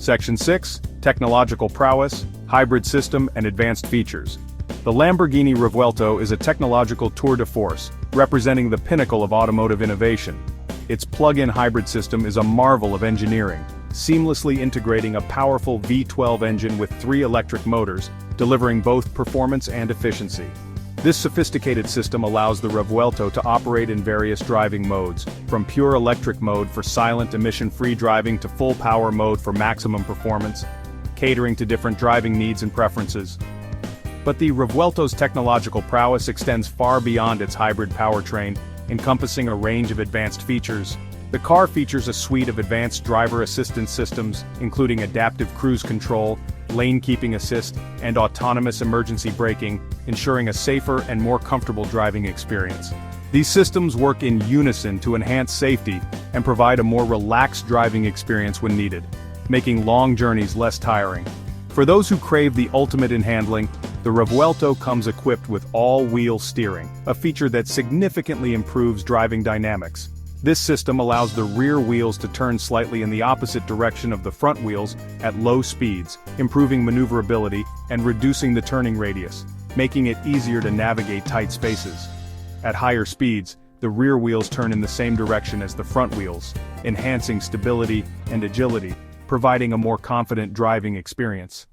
Section 6, Technological Prowess, Hybrid System and Advanced Features. The Lamborghini Revuelto is a technological tour de force, representing the pinnacle of automotive innovation. Its plug-in hybrid system is a marvel of engineering, seamlessly integrating a powerful V12 engine with 3 electric motors, delivering both performance and efficiency. This sophisticated system allows the Revuelto to operate in various driving modes, from pure electric mode for silent emission-free driving to full power mode for maximum performance, catering to different driving needs and preferences. But the Revuelto's technological prowess extends far beyond its hybrid powertrain, encompassing a range of advanced features. The car features a suite of advanced driver assistance systems, including adaptive cruise control, lane keeping assist, and autonomous emergency braking, ensuring a safer and more comfortable driving experience. These systems work in unison to enhance safety and provide a more relaxed driving experience when needed, making long journeys less tiring. For those who crave the ultimate in handling, the Revuelto comes equipped with all-wheel steering, a feature that significantly improves driving dynamics. This system allows the rear wheels to turn slightly in the opposite direction of the front wheels at low speeds, improving maneuverability and reducing the turning radius, making it easier to navigate tight spaces. At higher speeds, the rear wheels turn in the same direction as the front wheels, enhancing stability and agility, providing a more confident driving experience.